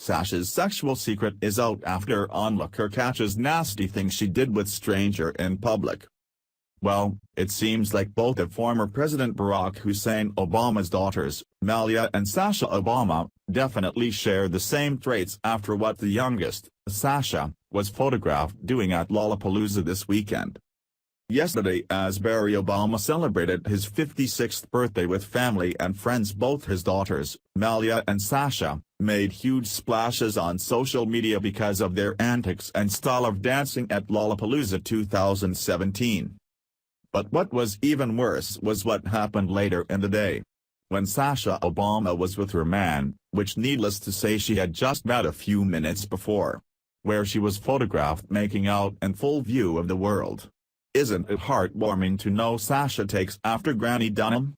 Sasha's sexual secret is out after Onlooker catches nasty things she did with stranger in public. Well, it seems like both of former President Barack Hussein Obama's daughters, Malia and Sasha Obama, definitely share the same traits after what the youngest, Sasha, was photographed doing at Lollapalooza this weekend. Yesterday, as Barack Obama celebrated his 56th birthday with family and friends, both his daughters, Malia and Sasha, made huge splashes on social media because of their antics and style of dancing at Lollapalooza 2017. But what was even worse was what happened later in the day. When Sasha Obama was with her man, which needless to say she had just met a few minutes before, where she was photographed making out in full view of the world. Isn't it heartwarming to know Sasha takes after Granny Dunham?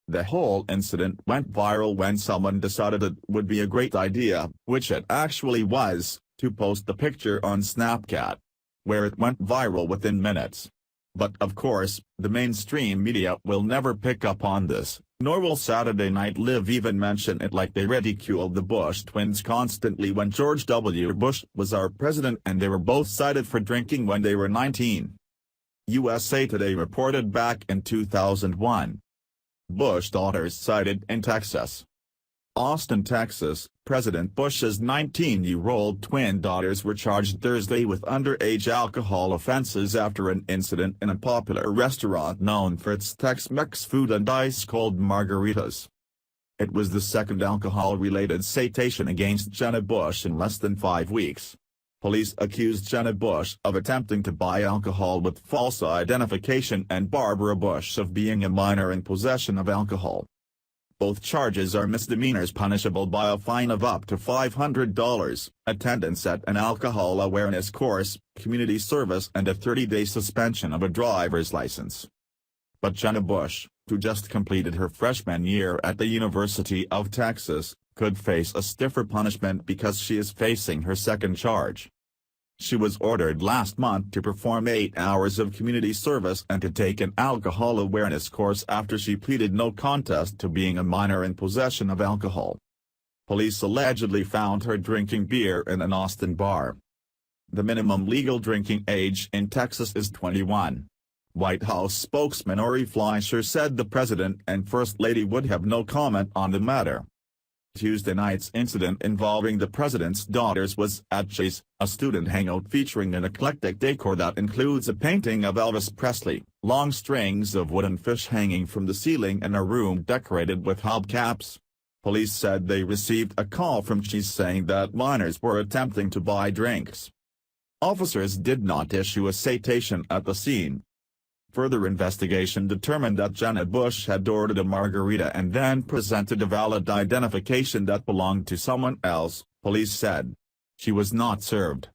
The whole incident went viral when someone decided it would be a great idea, which it actually was, to post the picture on Snapchat, where it went viral within minutes. But of course, the mainstream media will never pick up on this, nor will Saturday Night Live even mention it, like they ridiculed the Bush twins constantly when George W. Bush was our president and they were both cited for drinking when they were 19. USA Today reported back in 2001. Bush daughters cited in Texas. Austin, Texas, President Bush's 19-year-old twin daughters were charged Thursday with underage alcohol offenses after an incident in a popular restaurant known for its Tex-Mex food and ice-cold margaritas. It was the second alcohol-related citation against Jenna Bush in less than 5 weeks. Police accused Jenna Bush of attempting to buy alcohol with false identification and Barbara Bush of being a minor in possession of alcohol. Both charges are misdemeanors punishable by a fine of up to $500, attendance at an alcohol awareness course, community service and a 30-day suspension of a driver's license. But Jenna Bush, who just completed her freshman year at the University of Texas, could face a stiffer punishment because she is facing her second charge. She was ordered last month to perform 8 hours of community service and to take an alcohol awareness course after she pleaded no contest to being a minor in possession of alcohol. Police allegedly found her drinking beer in an Austin bar. The minimum legal drinking age in Texas is 21. White House spokesman Ari Fleischer said the president and First Lady would have no comment on the matter. Tuesday night's incident involving the president's daughters was at Chase, a student hangout featuring an eclectic decor that includes a painting of Elvis Presley, long strings of wooden fish hanging from the ceiling and a room decorated with hubcaps. Police said they received a call from Chase saying that minors were attempting to buy drinks. Officers did not issue a citation at the scene. Further investigation determined that Jenna Bush had ordered a margarita and then presented a valid identification that belonged to someone else, police said. She was not served.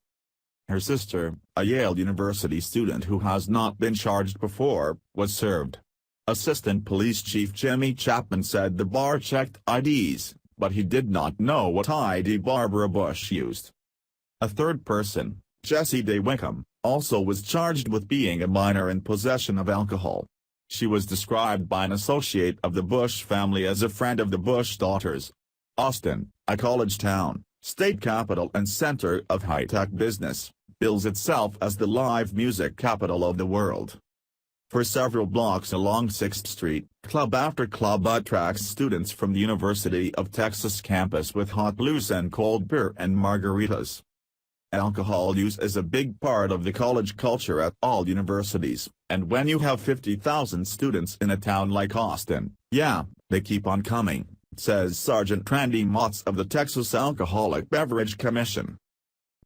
Her sister, a Yale University student who has not been charged before, was served. Assistant Police Chief Jimmy Chapman said the bar checked IDs, but he did not know what ID Barbara Bush used. A third person, Jessie Day Wickham, also was charged with being a minor in possession of alcohol. She was described by an associate of the Bush family as a friend of the Bush daughters. Austin, a college town, state capital and center of high-tech business, bills itself as the live music capital of the world. For several blocks along 6th Street, club after club attracts students from the University of Texas campus with hot blues and cold beer and margaritas. Alcohol use is a big part of the college culture at all universities, and when you have 50,000 students in a town like Austin, yeah, they keep on coming, says Sergeant Randy Motz of the Texas Alcoholic Beverage Commission.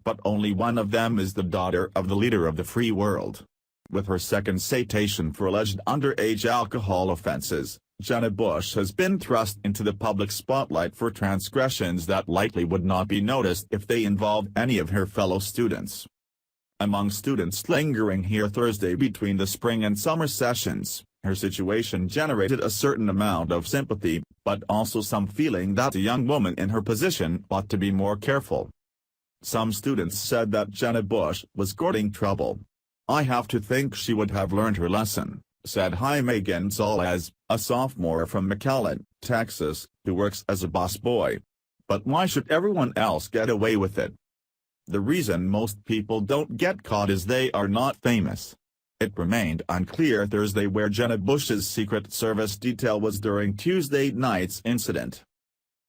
But only one of them is the daughter of the leader of the free world. With her second citation for alleged underage alcohol offenses, Jenna Bush has been thrust into the public spotlight for transgressions that likely would not be noticed if they involved any of her fellow students. Among students lingering here Thursday between the spring and summer sessions, her situation generated a certain amount of sympathy, but also some feeling that a young woman in her position ought to be more careful. Some students said that Jenna Bush was courting trouble. "I have to think she would have learned her lesson," said Jaime Gonzalez, a sophomore from McAllen, Texas, who works as a busboy. But why should everyone else get away with it? The reason most people don't get caught is they are not famous. It remained unclear Thursday where Jenna Bush's Secret Service detail was during Tuesday night's incident.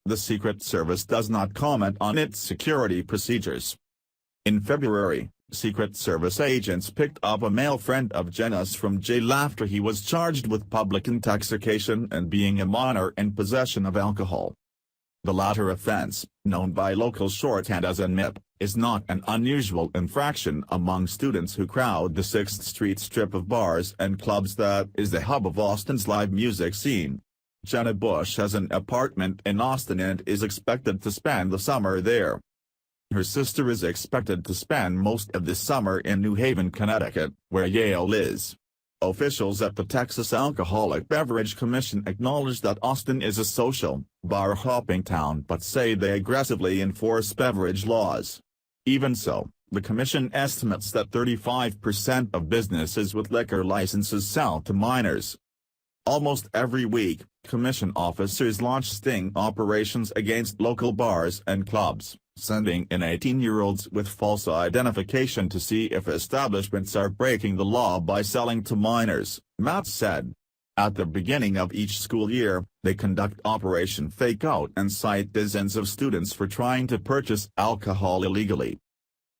The Secret Service does not comment on its security procedures. In February, Secret Service agents picked up a male friend of Jenna's from jail after he was charged with public intoxication and being a minor in possession of alcohol. The latter offense, known by local shorthand as a MIP, is not an unusual infraction among students who crowd the 6th Street strip of bars and clubs that is the hub of Austin's live music scene. Jenna Bush has an apartment in Austin and is expected to spend the summer there. Her sister is expected to spend most of the summer in New Haven, Connecticut, where Yale is. Officials at the Texas Alcoholic Beverage Commission acknowledge that Austin is a social, bar-hopping town but say they aggressively enforce beverage laws. Even so, the commission estimates that 35% of businesses with liquor licenses sell to minors. Almost every week, commission officers launch sting operations against local bars and clubs, sending in 18-year-olds with false identification to see if establishments are breaking the law by selling to minors, Matt said. At the beginning of each school year, they conduct Operation Fake Out and cite dozens of students for trying to purchase alcohol illegally.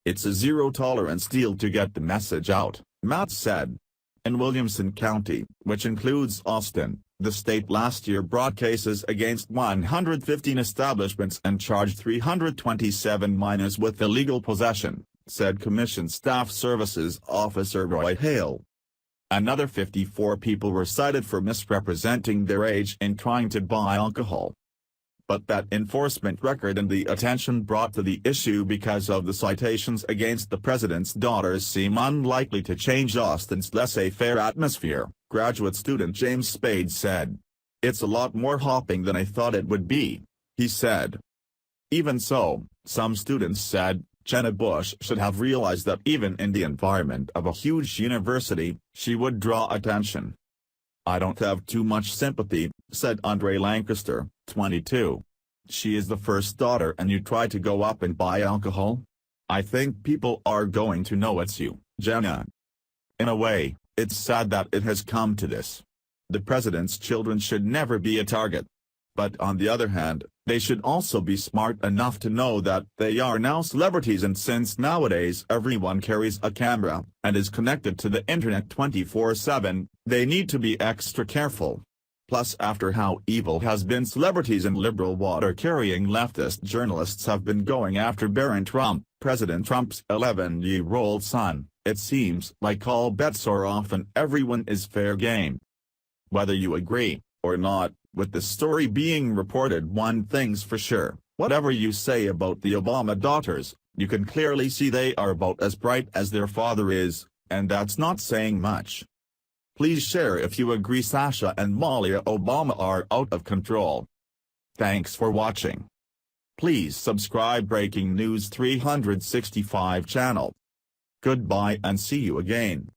It's a zero-tolerance deal to get the message out, Matt said. In Williamson County, which includes Austin, the state last year brought cases against 115 establishments and charged 327 minors with illegal possession, said Commission Staff Services Officer Roy Hale. Another 54 people were cited for misrepresenting their age in trying to buy alcohol. But that enforcement record and the attention brought to the issue because of the citations against the president's daughters seem unlikely to change Austin's laissez-faire atmosphere, graduate student James Spade said. It's a lot more hopping than I thought it would be, he said. Even so, some students said, Jenna Bush should have realized that even in the environment of a huge university, she would draw attention. I don't have too much sympathy, said Andre Lancaster, 22. She is the first daughter and you try to go up and buy alcohol? I think people are going to know it's you, Jenna. In a way, it's sad that it has come to this. The president's children should never be a target. But on the other hand, they should also be smart enough to know that they are now celebrities, and since nowadays everyone carries a camera and is connected to the internet 24/7, they need to be extra careful. Plus, after how evil has been, celebrities and liberal water-carrying leftist journalists have been going after Barron Trump, President Trump's 11-year-old son, it seems like all bets are off and everyone is fair game. Whether you agree, or not, with the story being reported, one thing's for sure, whatever you say about the Obama daughters, you can clearly see they are about as bright as their father is, and that's not saying much. Please share if you agree Sasha and Malia Obama are out of control. Thanks for watching. Please subscribe Breaking News 365 channel. Goodbye and see you again.